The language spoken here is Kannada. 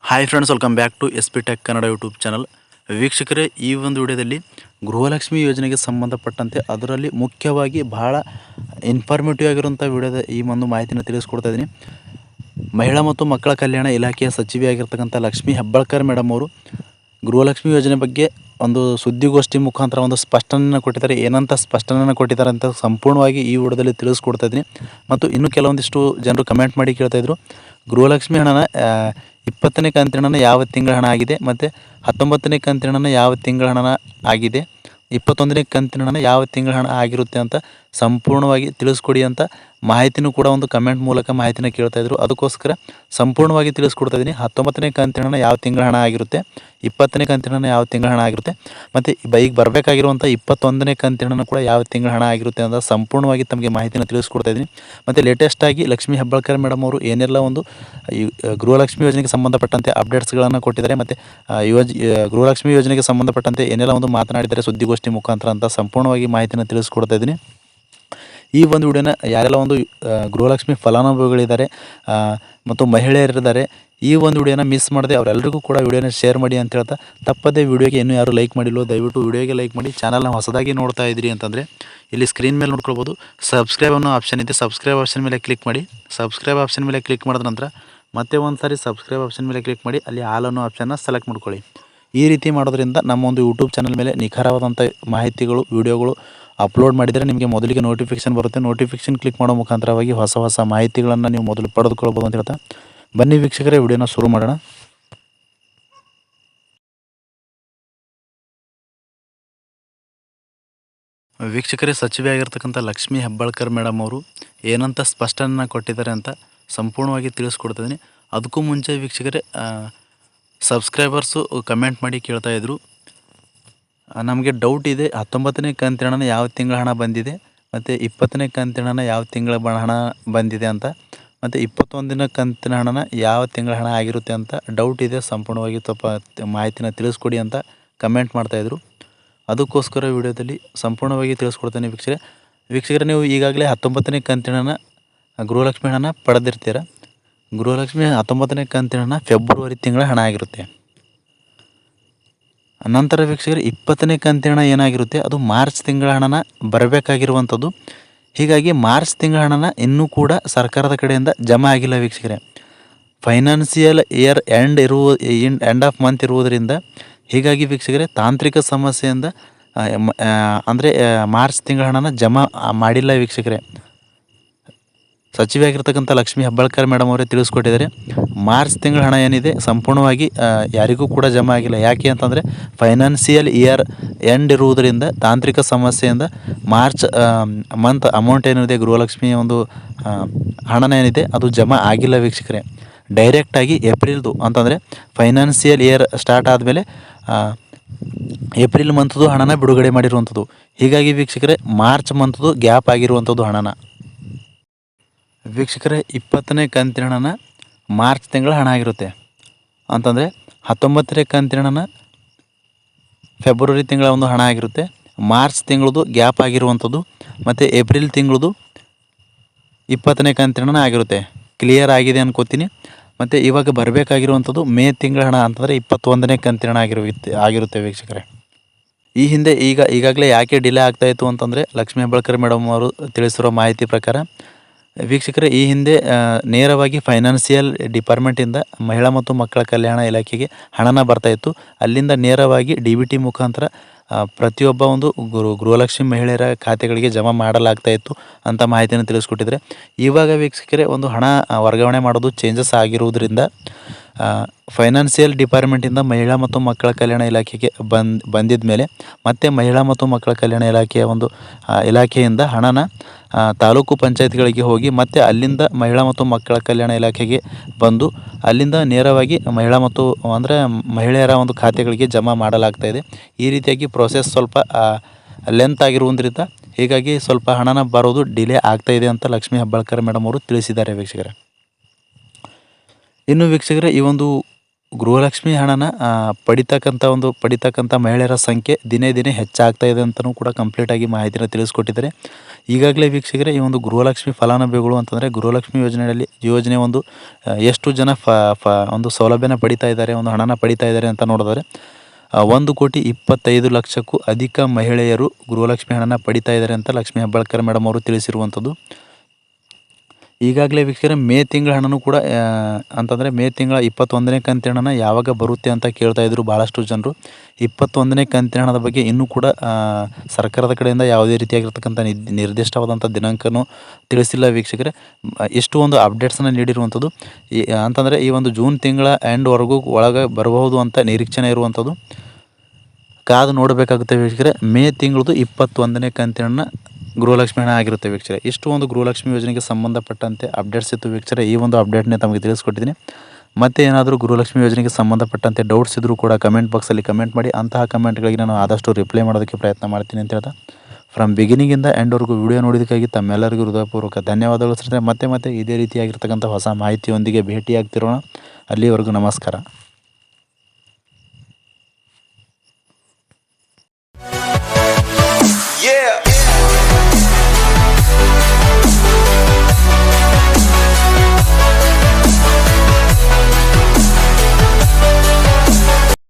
Hi friends, welcome back to S P tech Kannada YouTube channel. ವೀಕ್ಷಕರೇ, ಈ ಒಂದು ವಿಡಿಯೋದಲ್ಲಿ ಗೃಹಲಕ್ಷ್ಮಿ ಯೋಜನೆಗೆ ಸಂಬಂಧಪಟ್ಟಂತೆ ಅದರಲ್ಲಿ ಮುಖ್ಯವಾಗಿ ಬಹಳ ಇನ್ಫಾರ್ಮೇಟಿವ್ ಆಗಿರುವಂಥ ವಿಡಿಯೋದ ಈ ಒಂದು ಮಾಹಿತಿನ ತಿಳಿಸ್ಕೊಡ್ತಾ ಇದ್ದೀನಿ. ಮಹಿಳಾ ಮತ್ತು ಮಕ್ಕಳ ಕಲ್ಯಾಣ ಇಲಾಖೆಯ ಸಚಿವೆಯಾಗಿರ್ತಕ್ಕಂಥ ಲಕ್ಷ್ಮೀ ಹೆಬ್ಬಾಳ್ಕರ್ ಮೇಡಮ್ ಅವರು ಗೃಹಲಕ್ಷ್ಮಿ ಯೋಜನೆ ಬಗ್ಗೆ ಒಂದು ಸುದ್ದಿಗೋಷ್ಠಿ ಮುಖಾಂತರ ಒಂದು ಸ್ಪಷ್ಟನೆಯನ್ನು ಕೊಟ್ಟಿದ್ದಾರೆ. ಏನಂತ ಸ್ಪಷ್ಟನೆಯನ್ನು ಕೊಟ್ಟಿದ್ದಾರೆ ಅಂತ ಸಂಪೂರ್ಣವಾಗಿ ಈ ವಿಡಿಯೋದಲ್ಲಿ ತಿಳಿಸ್ಕೊಡ್ತಾ ಇದ್ದೀನಿ. ಮತ್ತು ಇನ್ನೂ ಕೆಲವೊಂದಿಷ್ಟು ಜನರು ಕಮೆಂಟ್ ಮಾಡಿ ಕೇಳ್ತಾಯಿದ್ರು, ಗೃಹಲಕ್ಷ್ಮಿ ಹಣನ 20ನೇ ಕಂತಿನ ಹಣ ಯಾವ ತಿಂಗಳ ಹಣ ಆಗಿದೆ, ಮತ್ತು 19ನೇ ಕಂತಿನ ಹಣ ಯಾವ ತಿಂಗಳ ಹಣ ಆಗಿದೆ, 21ನೇ ಕಂತಿನ ಹಣ ಯಾವ ತಿಂಗಳ ಹಣ ಆಗಿರುತ್ತೆ ಅಂತ ಸಂಪೂರ್ಣವಾಗಿ ತಿಳಿಸ್ಕೊಡಿ ಅಂತ ಮಾಹಿತಿನೂ ಕೂಡ ಒಂದು ಕಮೆಂಟ್ ಮೂಲಕ ಮಾಹಿತಿನ ಕೇಳ್ತಾಯಿದ್ರು. ಅದಕ್ಕೋಸ್ಕರ ಸಂಪೂರ್ಣವಾಗಿ ತಿಳಿಸ್ಕೊಡ್ತಾ ಇದ್ದೀನಿ. 19ನೇ ಕಂತಿನ ಹಣ ಯಾವ ತಿಂಗಳ ಹಣ ಆಗಿರುತ್ತೆ, 20ನೇ ಕಂತಿನ ಹಣ ಯಾವ ತಿಂಗಳ ಹಣ ಆಗಿರುತ್ತೆ, ಮತ್ತು ಈಗ ಬರಬೇಕಾಗಿರುವಂಥ 21ನೇ ಕಂತಿನ ಹಣ ಕೂಡ ಯಾವ ತಿಂಗಳ ಹಣ ಆಗಿರುತ್ತೆ ಅಂತ ಸಂಪೂರ್ಣವಾಗಿ ತಮಗೆ ಮಾಹಿತಿನ ತಿಳಿಸ್ಕೊಡ್ತಾ ಇದ್ದೀನಿ. ಮತ್ತು ಲೇಟೆಸ್ಟಾಗಿ ಲಕ್ಷ್ಮೀ ಹೆಬ್ಬಾಳ್ಕರ್ ಮೇಡಮ್ ಅವರು ಏನೆಲ್ಲ ಒಂದು ಗೃಹಲಕ್ಷ್ಮಿ ಯೋಜನೆಗೆ ಸಂಬಂಧಪಟ್ಟಂತೆ ಅಪ್ಡೇಟ್ಸ್ಗಳನ್ನು ಕೊಟ್ಟಿದ್ದಾರೆ, ಮತ್ತು ಗೃಹಲಕ್ಷ್ಮಿ ಯೋಜನೆಗೆ ಸಂಬಂಧಪಟ್ಟಂತೆ ಏನೆಲ್ಲ ಒಂದು ಮಾತನಾಡಿದ್ದಾರೆ ಸುದ್ದಿಗೋಷ್ಠಿ ಮುಖಾಂತರ ಅಂತ ಸಂಪೂರ್ಣವಾಗಿ ಮಾಹಿತಿನ ತಿಳಿಸ್ಕೊಡ್ತಾ ಇದ್ದೀನಿ. ಈ ಒಂದು ವಿಡಿಯೋನ ಯಾರೆಲ್ಲ ಒಂದು ಗೃಹಲಕ್ಷ್ಮಿ ಫಲಾನುಭವಿಗಳಿದ್ದಾರೆ ಮತ್ತು ಮಹಿಳೆಯರಿದ್ದಾರೆ, ಈ ಒಂದು ವಿಡಿಯೋನ ಮಿಸ್ ಮಾಡದೆ ಅವರೆಲ್ಲರಿಗೂ ಕೂಡ ವಿಡಿಯೋನ ಶೇರ್ ಮಾಡಿ ಅಂತ ಹೇಳ್ತಾ, ತಪ್ಪದೇ ವಿಡಿಯೋಗೆ ಇನ್ನೂ ಯಾರು ಲೈಕ್ ಮಾಡಿಲ್ಲೋ ದಯವಿಟ್ಟು ವಿಡಿಯೋಗೆ ಲೈಕ್ ಮಾಡಿ. ಚಾನಲ್ನ ಹೊಸದಾಗಿ ನೋಡ್ತಾ ಇದ್ದೀರಿ ಅಂತಂದರೆ ಇಲ್ಲಿ ಸ್ಕ್ರೀನ್ ಮೇಲೆ ನೋಡ್ಕೊಳ್ಬೋದು, ಸಬ್ಸ್ಕ್ರೈಬ್ ಅನ್ನೋ ಆಪ್ಷನ್ ಇದೆ. ಸಬ್ಸ್ಕ್ರೈಬ್ ಆಪ್ಷನ್ ಮೇಲೆ ಕ್ಲಿಕ್ ಮಾಡಿ. ಸಬ್ಸ್ಕ್ರೈಬ್ ಆಪ್ಷನ್ ಮೇಲೆ ಕ್ಲಿಕ್ ಮಾಡಿದ ನಂತರ ಮತ್ತೆ ಒಂದು ಸಾರಿ ಸಬ್ಸ್ಕ್ರೈಬ್ ಆಪ್ಷನ್ ಮೇಲೆ ಕ್ಲಿಕ್ ಮಾಡಿ, ಅಲ್ಲಿ ಆಲ್ ಅನ್ನೋ ಆಪ್ಷನ್ನ ಸೆಲೆಕ್ಟ್ ಮಾಡ್ಕೊಳ್ಳಿ. ಈ ರೀತಿ ಮಾಡೋದ್ರಿಂದ ನಮ್ಮ ಒಂದು ಯೂಟ್ಯೂಬ್ ಚಾನಲ್ ಮೇಲೆ ನಿಖರವಾದಂಥ ಮಾಹಿತಿಗಳು ವಿಡಿಯೋಗಳು ಅಪ್ಲೋಡ್ ಮಾಡಿದರೆ ನಿಮಗೆ ಮೊದಲಿಗೆ ನೋಟಿಫಿಕೇಷನ್ ಬರುತ್ತೆ. ನೋಟಿಫಿಕೇಷನ್ ಕ್ಲಿಕ್ ಮಾಡೋ ಮುಖಾಂತರವಾಗಿ ಹೊಸ ಹೊಸ ಮಾಹಿತಿಗಳನ್ನು ನೀವು ಮೊದಲು ಪಡೆದುಕೊಳ್ಬೋದು ಅಂತ ಹೇಳ್ತಾ, ಬನ್ನಿ ವೀಕ್ಷಕರೇ ವಿಡಿಯೋನ ಶುರು ಮಾಡೋಣ. ವೀಕ್ಷಕರೇ, ಸಚಿವೆ ಆಗಿರ್ತಕ್ಕಂಥ ಲಕ್ಷ್ಮೀ ಹೆಬ್ಬಾಳ್ಕರ್ ಮೇಡಮ್ ಅವರು ಏನಂತ ಸ್ಪಷ್ಟನೆಯನ್ನು ಕೊಟ್ಟಿದ್ದಾರೆ ಅಂತ ಸಂಪೂರ್ಣವಾಗಿ ತಿಳಿಸ್ಕೊಡ್ತಿದ್ದೀನಿ. ಅದಕ್ಕೂ ಮುಂಚೆ ವೀಕ್ಷಕರೇ, ಸಬ್ಸ್ಕ್ರೈಬರ್ಸು ಕಮೆಂಟ್ ಮಾಡಿ ಕೇಳ್ತಾಯಿದ್ರು, ನಮಗೆ ಡೌಟ್ ಇದೆ, 19ನೇ ಕಂತಿನ ಹಣ ಯಾವ ತಿಂಗಳ ಹಣ ಬಂದಿದೆ, ಮತ್ತು 20ನೇ ಕಂತಿನ ಹಣ ಯಾವ ತಿಂಗಳ ಹಣ ಬಂದಿದೆ ಅಂತ, ಮತ್ತು 21ನೇ ಕಂತಿನ ಹಣನ ಯಾವ ತಿಂಗಳ ಹಣ ಆಗಿರುತ್ತೆ ಅಂತ ಡೌಟ್ ಇದೆ, ಸಂಪೂರ್ಣವಾಗಿ ಸ್ವಲ್ಪ ಮಾಹಿತಿನ ತಿಳಿಸ್ಕೊಡಿ ಅಂತ ಕಮೆಂಟ್ ಮಾಡ್ತಾಯಿದ್ರು. ಅದಕ್ಕೋಸ್ಕರ ವಿಡಿಯೋದಲ್ಲಿ ಸಂಪೂರ್ಣವಾಗಿ ತಿಳಿಸ್ಕೊಡ್ತೇನೆ ವೀಕ್ಷಕರೇ. ನೀವು ಈಗಾಗಲೇ 19ನೇ ಕಂತಿನ ಹಣ ಗೃಹಲಕ್ಷ್ಮಿ ಹಣ ಪಡೆದಿರ್ತೀರ. ಗೃಹಲಕ್ಷ್ಮಿ 19ನೇ ಕಂತಿನ ಹಣ ಫೆಬ್ರವರಿ ತಿಂಗಳ ಹಣ ಆಗಿರುತ್ತೆ. ನಂತರ ವೀಕ್ಷಕರೇ, 20ನೇ ಕಂತಿನ ಹಣ ಏನಾಗಿರುತ್ತೆ ಅದು ಮಾರ್ಚ್ ತಿಂಗಳ ಹಣನ ಬರಬೇಕಾಗಿರುವಂಥದ್ದು. ಹೀಗಾಗಿ ಮಾರ್ಚ್ ತಿಂಗಳ ಹಣನ ಇನ್ನೂ ಕೂಡ ಸರ್ಕಾರದ ಕಡೆಯಿಂದ ಜಮಾ ಆಗಿಲ್ಲ ವೀಕ್ಷಕರೇ. Financial year end of month ಇರುವುದರಿಂದ ಹೀಗಾಗಿ ವೀಕ್ಷಕರೇ ತಾಂತ್ರಿಕ ಸಮಸ್ಯೆಯಿಂದ ಅಂದರೆ ಮಾರ್ಚ್ ತಿಂಗಳ ಹಣನ ಜಮಾ ಮಾಡಿಲ್ಲ ವೀಕ್ಷಕರೇ. ಸಚಿವೆಯಾಗಿರ್ತಕ್ಕಂಥ ಲಕ್ಷ್ಮೀ ಹೆಬ್ಬಾಳ್ಕರ್ ಮೇಡಮ್ ಅವರೇ ತಿಳಿಸ್ಕೊಟ್ಟಿದ್ದಾರೆ, ಮಾರ್ಚ್ ತಿಂಗಳ ಹಣ ಏನಿದೆ ಸಂಪೂರ್ಣವಾಗಿ ಯಾರಿಗೂ ಕೂಡ ಜಮಾ ಆಗಿಲ್ಲ. ಯಾಕೆ ಅಂತಂದರೆ ಫೈನಾನ್ಸಿಯಲ್ ಇಯರ್ ಎಂಡ್ ಇರುವುದರಿಂದ ತಾಂತ್ರಿಕ ಸಮಸ್ಯೆಯಿಂದ ಮಾರ್ಚ್ ಮಂತ್ ಅಮೌಂಟ್ ಏನಿದೆ ಗೃಹಲಕ್ಷ್ಮಿಯ ಒಂದು ಹಣನ ಏನಿದೆ ಅದು ಜಮಾ ಆಗಿಲ್ಲ ವೀಕ್ಷಕರೇ. ಡೈರೆಕ್ಟಾಗಿ ಏಪ್ರಿಲ್ದು ಅಂತಂದರೆ ಫೈನಾನ್ಸಿಯಲ್ ಇಯರ್ ಸ್ಟಾರ್ಟ್ ಆದಮೇಲೆ ಏಪ್ರಿಲ್ ಮಂತ್ದು ಹಣನ ಬಿಡುಗಡೆ ಮಾಡಿರುವಂಥದ್ದು. ಹೀಗಾಗಿ ವೀಕ್ಷಕರೇ ಮಾರ್ಚ್ ಮಂತ್ದು ಗ್ಯಾಪ್ ಆಗಿರುವಂಥದ್ದು ಹಣನ. ವೀಕ್ಷಕರೇ, 20ನೇ ಕಂತಿನ ಹಣನ ಮಾರ್ಚ್ ತಿಂಗಳ ಹಣ ಆಗಿರುತ್ತೆ ಅಂತಂದರೆ 19ನೇ ಕಂತಿನ ಹಣನ ಫೆಬ್ರವರಿ ತಿಂಗಳ ಒಂದು ಹಣ ಆಗಿರುತ್ತೆ. ಮಾರ್ಚ್ ತಿಂಗಳದು ಗ್ಯಾಪ್ ಆಗಿರುವಂಥದ್ದು ಮತ್ತು ಏಪ್ರಿಲ್ ತಿಂಗಳದು 20ನೇ ಕಂತಿನ ಹಣ ಆಗಿರುತ್ತೆ. ಕ್ಲಿಯರ್ ಆಗಿದೆ ಅನ್ಕೋತೀನಿ. ಮತ್ತು ಇವಾಗ ಬರಬೇಕಾಗಿರುವಂಥದ್ದು ಮೇ ತಿಂಗಳ ಹಣ ಅಂತಂದರೆ 21ನೇ ಕಂತಿನ ಹಣ ಆಗಿರುತ್ತೆ ವೀಕ್ಷಕರೇ. ಈ ಹಿಂದೆ ಈಗಾಗಲೇ ಯಾಕೆ ಡಿಲೇ ಆಗ್ತಾಯಿತ್ತು ಅಂತಂದರೆ ಲಕ್ಷ್ಮೀ ಹೆಬ್ಬಾಳ್ಕರ್ ಮೇಡಮ್ ಅವರು ತಿಳಿಸಿರೋ ಮಾಹಿತಿ ಪ್ರಕಾರ ವೀಕ್ಷಕರೇ, ಈ ಹಿಂದೆ ನೇರವಾಗಿ ಫೈನಾನ್ಸಿಯಲ್ ಡಿಪಾರ್ಟ್ಮೆಂಟಿಂದ ಮಹಿಳಾ ಮತ್ತು ಮಕ್ಕಳ ಕಲ್ಯಾಣ ಇಲಾಖೆಗೆ ಹಣನ ಬರ್ತಾಯಿತ್ತು. ಅಲ್ಲಿಂದ ನೇರವಾಗಿ DBT ಮುಖಾಂತರ ಪ್ರತಿಯೊಬ್ಬ ಒಂದು ಗೃಹಲಕ್ಷ್ಮಿ ಮಹಿಳೆಯರ ಖಾತೆಗಳಿಗೆ ಜಮಾ ಮಾಡಲಾಗ್ತಾಯಿತ್ತು ಅಂತ ಮಾಹಿತಿಯನ್ನು ತಿಳಿಸ್ಕೊಟ್ಟಿದ್ದಾರೆ. ಇವಾಗ ವೀಕ್ಷಕರೇ ಒಂದು ಹಣ ವರ್ಗಾವಣೆ ಮಾಡೋದು ಚೇಂಜಸ್ ಆಗಿರುವುದರಿಂದ ಫೈನಾನ್ಸಿಯಲ್ ಡಿಪಾರ್ಟ್ಮೆಂಟಿಂದ ಮಹಿಳಾ ಮತ್ತು ಮಕ್ಕಳ ಕಲ್ಯಾಣ ಇಲಾಖೆಗೆ ಬಂದಿದ ಮೇಲೆ ಮತ್ತೆ ಮಹಿಳಾ ಮತ್ತು ಮಕ್ಕಳ ಕಲ್ಯಾಣ ಇಲಾಖೆಯ ಒಂದು ಇಲಾಖೆಯಿಂದ ಹಣನ ತಾಲೂಕು ಪಂಚಾಯತ್ಗಳಿಗೆ ಹೋಗಿ ಮತ್ತೆ ಅಲ್ಲಿಂದ ಮಹಿಳಾ ಮತ್ತು ಮಕ್ಕಳ ಕಲ್ಯಾಣ ಇಲಾಖೆಗೆ ಬಂದು ಅಲ್ಲಿಂದ ನೇರವಾಗಿ ಮಹಿಳಾ ಮತ್ತು ಅಂದರೆ ಮಹಿಳೆಯರ ಒಂದು ಖಾತೆಗಳಿಗೆ ಜಮಾ ಮಾಡಲಾಗ್ತಾಯಿದೆ. ಈ ರೀತಿಯಾಗಿ ಪ್ರೋಸೆಸ್ ಸ್ವಲ್ಪ ಲೆಂತ್ ಆಗಿರುವುದರಿಂದ ಹೀಗಾಗಿ ಸ್ವಲ್ಪ ಹಣನ ಬರೋದು ಡಿಲೇ ಆಗ್ತಾಯಿದೆ ಅಂತ ಲಕ್ಷ್ಮೀ ಹೆಬ್ಬಾಳ್ಕರ್ ಮೇಡಮ್ ಅವರು ತಿಳಿಸಿದ್ದಾರೆ ವೀಕ್ಷಕರೇ. ಇನ್ನು ವೀಕ್ಷಕರೇ, ಈ ಒಂದು ಗೃಹಲಕ್ಷ್ಮಿ ಹಣನ ಪಡಿತಕ್ಕಂಥ ಮಹಿಳೆಯರ ಸಂಖ್ಯೆ ದಿನೇ ದಿನೇ ಹೆಚ್ಚಾಗ್ತಾ ಇದೆ ಅಂತಲೂ ಕೂಡ ಕಂಪ್ಲೀಟಾಗಿ ಮಾಹಿತಿನ ತಿಳಿಸ್ಕೊಟ್ಟಿದ್ದಾರೆ. ಈಗಾಗಲೇ ವೀಕ್ಷಕರೇ, ಈ ಒಂದು ಗೃಹಲಕ್ಷ್ಮಿ ಫಲಾನುಭವಿಗಳು ಅಂತಂದರೆ ಗೃಹಲಕ್ಷ್ಮಿ ಯೋಜನೆ ಒಂದು ಎಷ್ಟು ಜನ ಒಂದು ಸೌಲಭ್ಯನ ಪಡಿತಾ ಇದ್ದಾರೆ, ಒಂದು ಹಣನ ಪಡಿತಾ ಇದ್ದಾರೆ ಅಂತ ನೋಡಿದ್ರೆ 1,25,00,000ಕ್ಕೂ ಅಧಿಕ ಮಹಿಳೆಯರು ಗೃಹಲಕ್ಷ್ಮಿ ಹಣನ ಪಡಿತಾ ಇದ್ದಾರೆ ಅಂತ ಲಕ್ಷ್ಮೀ ಹೆಬ್ಬಾಳ್ಕರ್ ಮೇಡಮ್ ಅವರು ತಿಳಿಸಿರುವಂಥದ್ದು. ಈಗಾಗಲೇ ವೀಕ್ಷಕರೇ, ಮೇ ತಿಂಗಳ ಹಣನೂ ಕೂಡ ಅಂತಂದರೆ ಮೇ ತಿಂಗಳ 21ನೇ ಕಂತಿನ ಹಣನ ಯಾವಾಗ ಬರುತ್ತೆ ಅಂತ ಕೇಳ್ತಾ ಇದ್ರು ಭಾಳಷ್ಟು ಜನರು. 21ನೇ ಕಂತಿನ ಹಣದ ಬಗ್ಗೆ ಇನ್ನೂ ಕೂಡ ಸರ್ಕಾರದ ಕಡೆಯಿಂದ ಯಾವುದೇ ರೀತಿಯಾಗಿರ್ತಕ್ಕಂಥ ನಿರ್ದಿಷ್ಟವಾದಂಥ ದಿನಾಂಕನೂ ತಿಳಿಸಿಲ್ಲ ವೀಕ್ಷಕರೇ. ಇಷ್ಟು ಒಂದು ಅಪ್ಡೇಟ್ಸನ್ನು ನೀಡಿರುವಂಥದ್ದು. ಅಂತಂದರೆ ಈ ಒಂದು ಜೂನ್ ತಿಂಗಳ ಎಂಡ್ವರೆಗೂ ಒಳಗೆ ಬರಬಹುದು ಅಂತ ನಿರೀಕ್ಷಣೆ ಇರುವಂಥದ್ದು. ಕಾದು ನೋಡಬೇಕಾಗುತ್ತೆ ವೀಕ್ಷಕರೇ. ಮೇ ತಿಂಗಳದು 21ನೇ ಕಂತಿನ ಗೃಹಲಕ್ಷ್ಮಿ ಹಣ ಆಗಿರುತ್ತೆ ವೀಕ್ಷಕರೇ. ಇಷ್ಟು ಒಂದು ಗೃಹಲಕ್ಷ್ಮಿ ಯೋಜನೆಗೆ ಸಂಬಂಧಪಟ್ಟಂತೆ ಅಪ್ಡೇಟ್ಸ್ ಇತ್ತು ವೀಕ್ಷಕರೇ. ಈ ಒಂದು ಅಪ್ಡೇಟ್ನೇ ತಮಗೆ ತಿಳಿಸ್ಕೊಟ್ಟಿದ್ದೀನಿ. ಮತ್ತೆ ಏನಾದರೂ ಗೃಹಲಕ್ಷ್ಮಿ ಯೋಜನೆಗೆ ಸಂಬಂಧಪಟ್ಟಂತೆ ಡೌಟ್ಸ್ ಇದ್ದರೂ ಕೂಡ ಕಮೆಂಟ್ ಬಾಕ್ಸಲ್ಲಿ ಕಮೆಂಟ್ ಮಾಡಿ. ಅಂತಹ ಕಮೆಂಟ್ಗಳಿಗೆ ನಾನು ಆದಷ್ಟು ರಿಪ್ಲೈ ಮಾಡೋದಕ್ಕೆ ಪ್ರಯತ್ನ ಮಾಡ್ತೀನಿ ಅಂತ ಹೇಳ್ತಾ, ಫ್ರಮ್ ಬಿಗಿನಿಂಗಿಂದ ಎಂಡ್ವರೆಗೂ ವಿಡಿಯೋ ನೋಡೋದಕ್ಕಾಗಿ ತಮ್ಮೆಲ್ಲರಿಗೂ ಹೃದಯಪೂರ್ವಕ ಧನ್ಯವಾದಗಳು ಸರ್. ಮತ್ತೆ ಇದೇ ರೀತಿಯಾಗಿರ್ತಕ್ಕಂಥ ಹೊಸ ಮಾಹಿತಿಯೊಂದಿಗೆ ಭೇಟಿಯಾಗ್ತಿರೋಣ. ಅಲ್ಲಿವರೆಗೂ ನಮಸ್ಕಾರ.